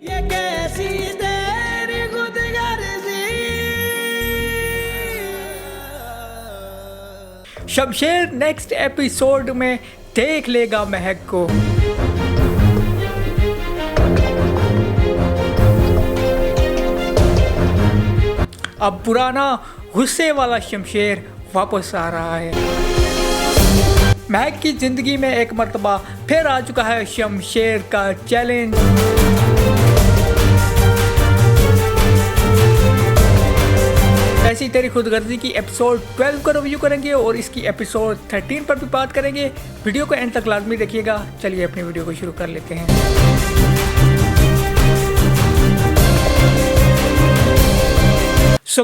ये कैसी तेरी खुदगर्जी। शमशेर नेक्स्ट एपिसोड में देख लेगा महक को। अब पुराना गुस्से वाला शमशेर वापस आ रहा है। महक की जिंदगी में एक मर्तबा फिर आ चुका है शमशेर का चैलेंज। ऐसी तेरी खुदगर्जी की एपिसोड 12 का रिव्यू करेंगे और इसकी एपिसोड 13 पर भी बात करेंगे। वीडियो को एंड तक लाजमी देखिएगा। चलिए अपनी वीडियो को शुरू कर लेते हैं।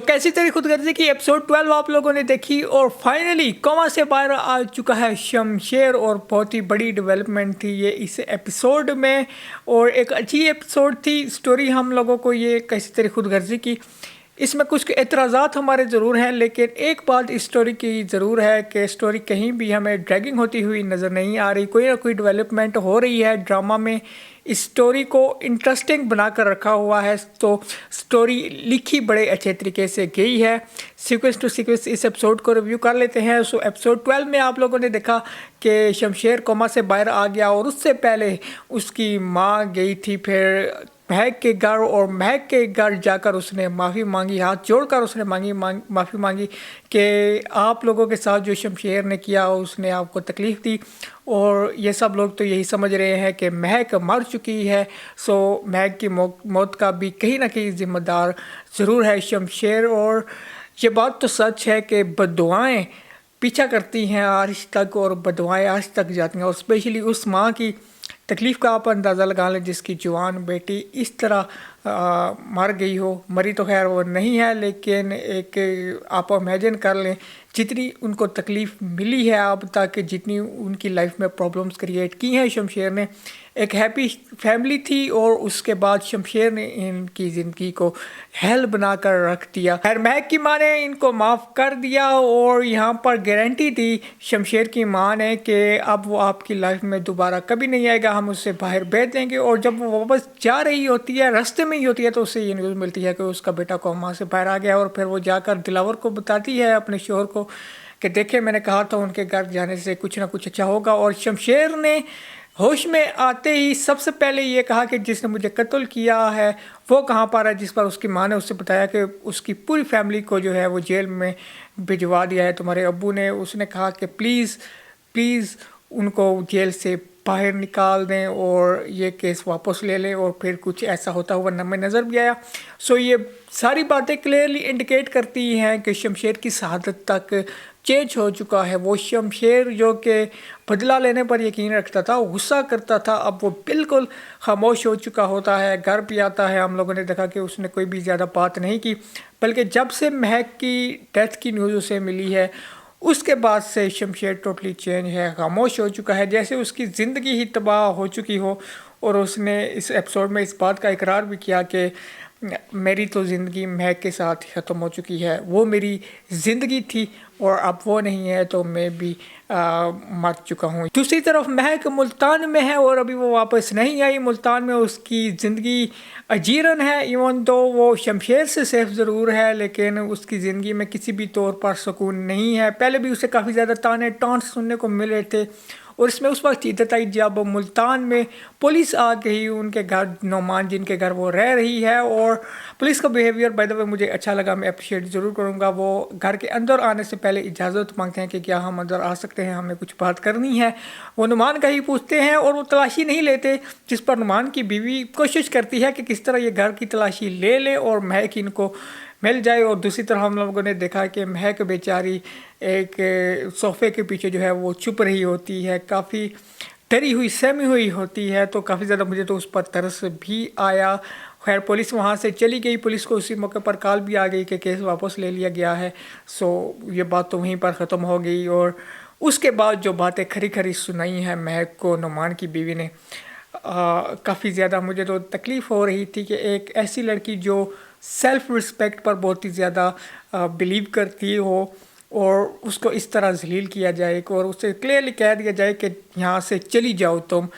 कैसी तेरी खुदगर्जी की एपिसोड 12 आप लोगों ने देखी और फाइनली कोमा से बाहर आ चुका है शमशेर और बहुत ही बड़ी डेवलपमेंट थी ये इस एपिसोड में और एक अच्छी एपिसोड थी। स्टोरी हम लोगों को ये कैसी तेरी खुदगर्जी की इसमें कुछ एतराज़ात हमारे ज़रूर हैं, लेकिन एक बात इस स्टोरी की ज़रूर है कि स्टोरी कहीं भी हमें ड्रैगिंग होती हुई नज़र नहीं आ रही। कोई ना कोई डेवलपमेंट हो रही है ड्रामा में, इस स्टोरी को इंटरेस्टिंग बना कर रखा हुआ है। तो स्टोरी लिखी बड़े अच्छे तरीके से गई है। सीक्वेंस टू सीक्वेंस इस एपिसोड को रिव्यू कर लेते हैं। एपिसोड 12 में आप लोगों ने देखा कि शमशेर कोमा से बाहर आ गया और उससे पहले उसकी माँ गई थी फिर महक के घर और महक के घर जाकर उसने माफ़ी मांगी, हाथ जोड़कर उसने माफ़ी मांगी कि आप लोगों के साथ जो शमशेर ने किया उसने आपको तकलीफ़ दी और ये सब लोग तो यही समझ रहे हैं कि महक मर चुकी है। महक की मौत का भी कहीं ना कहीं ज़िम्मेदार ज़रूर है शमशेर। और ये बात तो सच है कि बद्दुआएँ पीछा करती हैं आज तक और बद्दुआएँ आज तक जाती हैं और स्पेशली उस माँ की तकलीफ़ का आप अंदाज़ा लगा लें जिसकी जवान बेटी इस तरह मर गई हो। मरी तो खैर वो नहीं है, लेकिन एक आप इमेजिन कर लें जितनी उनको तकलीफ़ मिली है अब तक, जितनी उनकी लाइफ में प्रॉब्लम्स क्रिएट की हैं शमशेर ने। एक हैप्पी फैमिली थी और उसके बाद शमशेर ने इनकी ज़िंदगी को हेल बनाकर रख दिया। खैर महक की माँ ने इनको माफ़ कर दिया और यहाँ पर गारंटी दी शमशेर की माँ ने कि अब वो आपकी लाइफ में दोबारा कभी नहीं आएगा, हम उससे बाहर भेज देंगे। और जब वो वापस जा रही होती है, रास्ते में ही होती है, तो उससे ये न्यूज़ मिलती है कि उसका बेटा कोमा से बाहर आ गया और फिर वो जाकर दिलावर को बताती है अपने शोहर को कि देखे मैंने कहा था उनके घर जाने से कुछ ना कुछ अच्छा होगा। और शमशेर ने होश में आते ही सबसे पहले ये कहा कि जिसने मुझे कत्ल किया है वो कहाँ पर है, जिस पर उसकी माँ ने उससे बताया कि उसकी पूरी फैमिली को जो है वो जेल में भिजवा दिया है तुम्हारे अब्बू ने। उसने कहा कि प्लीज़ उनको जेल से बाहर निकाल दें और ये केस वापस ले लें। और फिर कुछ ऐसा होता हुआ हमें नज़र भी आया। ये सारी बातें क्लियरली इंडिकेट करती हैं कि शमशेर की शहादत तक चेंज हो चुका है। वो शमशेर जो कि बदला लेने पर यकीन रखता था, गुस्सा करता था, अब वो बिल्कुल खामोश हो चुका होता है। घर भी आता है, हम लोगों ने देखा कि उसने कोई भी ज़्यादा बात नहीं की, बल्कि जब से महक की डेथ की न्यूज़ उसे मिली है उसके बाद से शमशेर टोटली चेंज है, खामोश हो चुका है, जैसे उसकी ज़िंदगी ही तबाह हो चुकी हो। और उसने इस एपिसोड में इस बात का इकरार भी किया कि मेरी तो ज़िंदगी महक के साथ ख़त्म हो चुकी है, वो मेरी ज़िंदगी थी और अब वो नहीं है तो मैं भी मर चुका हूँ। दूसरी तरफ महक मुल्तान में है और अभी वो वापस नहीं आई। मुल्तान में उसकी ज़िंदगी अजीरन है, इवन तो वो शमशेर से सेफ ज़रूर है, लेकिन उसकी ज़िंदगी में किसी भी तौर पर सुकून नहीं है। पहले भी उसे काफ़ी ज़्यादा ताने टांट सुनने को मिल रहे थे और इसमें उस वक्त शिद्दत आई जब मुल्तान में पुलिस आ गई उनके घर, नोमान जिनके घर वो रह रही है। और पुलिस का बिहेवियर बाय द वे मुझे अच्छा लगा, मैं अप्रिशिएट ज़रूर करूँगा। वो घर के अंदर आने से पहले इजाज़त मांगते हैं कि क्या हम अंदर आ सकते हैं, हमें कुछ बात करनी है। वो नुमान का ही पूछते हैं और वो तलाशी नहीं लेते, जिस पर नुमान की बीवी कोशिश करती है कि किस तरह ये घर की तलाशी ले ले और महक इनको मिल जाए। और दूसरी तरफ हम लोगों ने देखा कि महक बेचारी एक सोफ़े के पीछे जो है वो छुप रही होती है, काफ़ी डरी हुई सहमी हुई होती है। तो काफ़ी ज़्यादा मुझे तो उस पर तरस भी आया। खैर पुलिस वहाँ से चली गई, पुलिस को उसी मौके पर कॉल भी आ गई कि केस वापस ले लिया गया है। ये बात तो वहीं पर ख़त्म हो गई। और उसके बाद जो बातें खरी खरी सुनाई हैं महक को नुमान की बीवी ने, काफ़ी ज़्यादा मुझे तो तकलीफ़ हो रही थी कि एक ऐसी लड़की जो सेल्फ़ रिस्पेक्ट पर बहुत ही ज़्यादा बिलीव करती हो और उसको इस तरह ज़लील किया जाए और उसे क्लियरली कह दिया जाए कि यहाँ से चली जाओ तुम।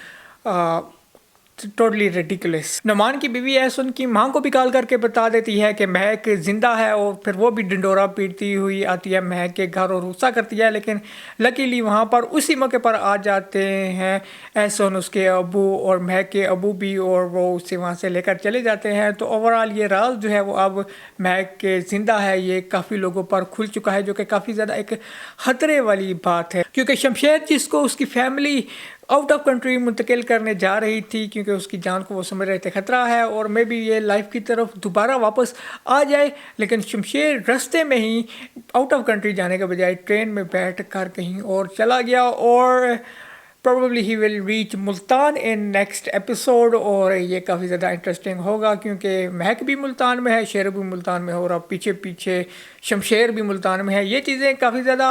Totally ridiculous. नुमान की बीवी ऐस उनकी माँ को भी कॉल करके बता देती है कि महक जिंदा है और फिर वो भी ढिंडोरा पीटती हुई आती है महक के घर और गुस्सा करती है, लेकिन लकीली वहाँ पर उसी मौके पर आ जाते हैं ऐसन उसके अबू और महक के अबू भी, और वो उसे वहाँ से लेकर चले जाते हैं। तो ओवरऑल ये राज जो है वो अब महक के ज़िंदा है ये काफ़ी लोगों पर खुल चुका है, जो कि काफ़ी ज़्यादा एक खतरे वाली बात है, क्योंकि शमशेर जिसको उसकी फैमिली आउट ऑफ कंट्री मुंतकिल करने जा रही थी क्योंकि उसकी जान को वो समझ रहे थे खतरा है और मे बी ये लाइफ की तरफ दोबारा वापस आ जाए, लेकिन शमशेर रास्ते में ही आउट ऑफ कंट्री जाने के बजाय ट्रेन में बैठ कर कहीं और चला गया और probably he will reach Multan in next episode। और ये काफ़ी ज़्यादा इंटरेस्टिंग होगा क्योंकि महक भी मुल्तान में है, शेर भी मुल्तान में हो रहा, पीछे पीछे शमशेर भी मुल्तान में है। ये चीज़ें काफ़ी ज़्यादा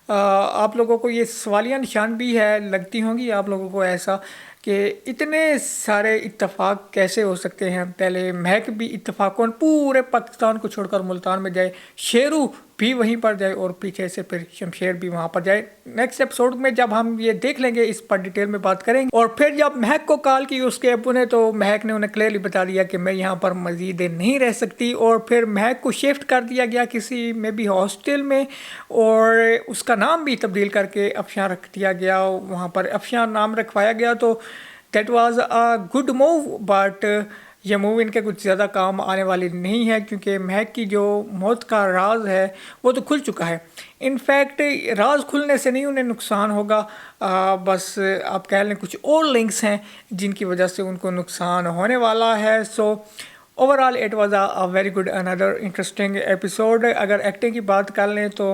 आप लोगों को ये सवालिया निशान भी है लगती होंगी आप लोगों को ऐसा कि इतने सारे इत्तेफाक कैसे हो सकते हैं। पहले महक भी इत्तेफाकों पूरे पाकिस्तान को छोड़कर मुल्तान में जाए, शेरू भी वहीं पर जाए और पीछे से फिर शमशेर भी वहाँ पर जाए। नेक्स्ट एपिसोड में जब हम ये देख लेंगे इस पर डिटेल में बात करेंगे। और फिर जब महक को कॉल की उसके अब्बू ने तो महक ने उन्हें क्लियरली बता दिया कि मैं यहाँ पर मज़ीद नहीं रह सकती और फिर महक को शिफ्ट कर दिया गया किसी में भी हॉस्टल में और उसका नाम भी तब्दील करके अफशान रख दिया गया, वहाँ पर अफशान नाम रखवाया गया। तो that was a good move, but ये मूव इनके कुछ ज़्यादा काम आने वाली नहीं है क्योंकि महक की जो मौत का राज है वो तो खुल चुका है। इनफैक्ट राज खुलने से नहीं उन्हें नुकसान होगा, बस आप कह लें कुछ और लिंक्स हैं जिनकी वजह से उनको नुकसान होने वाला है। So overall it was a very good another interesting episode. अगर एक्टिंग की बात कर लें तो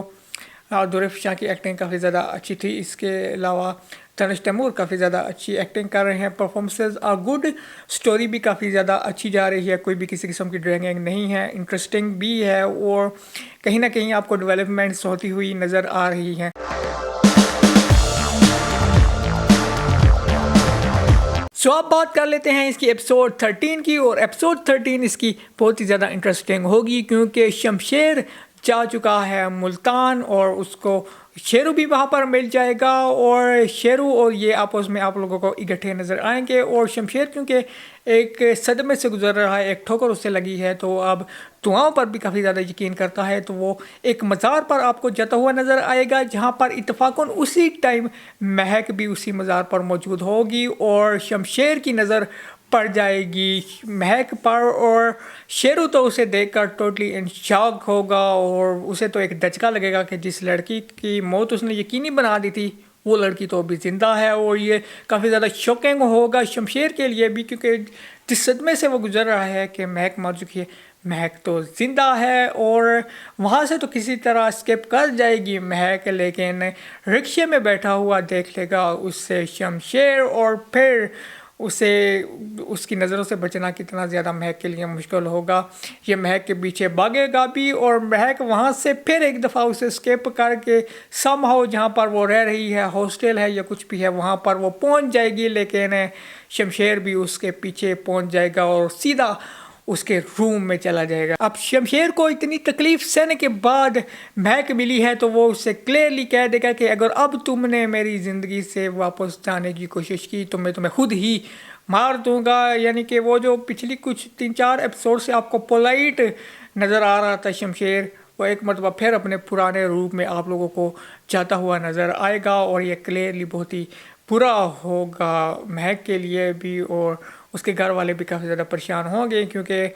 दुरैफ शाह की एक्टिंग काफ़ी ज़्यादा अच्छी थी, इसके अलावा तनिष तैमूर काफ़ी ज़्यादा अच्छी एक्टिंग कर रहे हैं, परफॉर्मेंसेस आर गुड, स्टोरी भी काफ़ी ज़्यादा अच्छी जा रही है, कोई भी किसी किस्म की ड्रैगिंग नहीं है, इंटरेस्टिंग भी है और कहीं ना कहीं आपको डेवलपमेंट्स होती हुई नज़र आ रही हैं। सो अब बात कर लेते हैं इसकी एपिसोड 13 की, और एपिसोड 13 इसकी बहुत ही ज़्यादा इंटरेस्टिंग होगी क्योंकि शमशेर जा चुका है मुल्तान और उसको शेरू भी वहाँ पर मिल जाएगा और शेरू और ये आपस में आप लोगों को इकट्ठे नज़र आएंगे। और शमशेर क्योंकि एक सदमे से गुजर रहा है, एक ठोकर उससे लगी है, तो अब दुआओं पर भी काफ़ी ज़्यादा यकीन करता है, तो वो एक मज़ार पर आपको जाता हुआ नज़र आएगा जहाँ पर इत्तफाकन उसी टाइम महक भी उसी मज़ार पर मौजूद होगी और शमशेर की नज़र पड़ जाएगी महक पर और शेरू तो उसे देखकर टोटली इन शॉक होगा और उसे तो एक धचका लगेगा कि जिस लड़की की मौत उसने यकीनी बना दी थी वो लड़की तो अभी ज़िंदा है। और ये काफ़ी ज़्यादा शॉकिंग होगा शमशेर के लिए भी क्योंकि जिस सदमे से वो गुजर रहा है कि महक मर चुकी है, महक तो ज़िंदा है और वहाँ से तो किसी तरह स्केप कर जाएगी महक, लेकिन रिक्शे में बैठा हुआ देख लेगा उससे शमशेर और फिर उसे उसकी नज़रों से बचना कितना ज़्यादा महक के लिए मुश्किल होगा। ये महक के पीछे भागेगा भी और महक वहाँ से फिर एक दफ़ा उसे स्केप करके समहाउ जहाँ पर वो रह रही है, हॉस्टल है या कुछ भी है, वहाँ पर वो पहुँच जाएगी, लेकिन शमशेर भी उसके पीछे पहुँच जाएगा और सीधा उसके रूम में चला जाएगा। अब शमशेर को इतनी तकलीफ़ सहने के बाद महक मिली है तो वो उससे क्लियरली कह देगा कि अगर अब तुमने मेरी ज़िंदगी से वापस जाने की कोशिश की तो मैं तुम्हें खुद ही मार दूंगा। यानी कि वो जो पिछली कुछ 3-4 एपिसोड से आपको पोलाइट नज़र आ रहा था शमशेर, वो एक मरतबा फिर अपने पुराने रूप में आप लोगों को जाता हुआ नज़र आएगा और ये क्लियरली बहुत ही बुरा होगा महक के लिए भी और उसके घर वाले भी काफ़ी ज़्यादा परेशान होंगे क्योंकि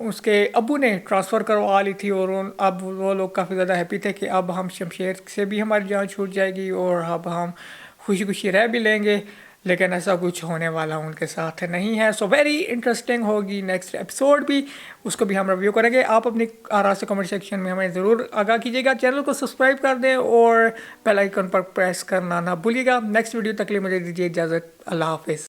उसके अबू ने ट्रांसफ़र करवा ली थी और अब वो लोग काफ़ी ज़्यादा हैप्पी थे कि अब हम शमशेर से भी हमारी जान छूट जाएगी और अब हम खुशी खुशी रह भी लेंगे, लेकिन ऐसा कुछ होने वाला उनके साथ नहीं है। सो वेरी इंटरेस्टिंग होगी नेक्स्ट एपिसोड भी, उसको भी हम रिव्यू करेंगे। आप अपनी आरा से कमेंट सेक्शन में हमें ज़रूर आगाह कीजिएगा, चैनल को सब्सक्राइब कर दें और बेल आइकन पर प्रेस करना ना भूलिएगा। नेक्स्ट वीडियो तक लिए मुझे दीजिए इजाज़त, अल्लाह हाफिज़।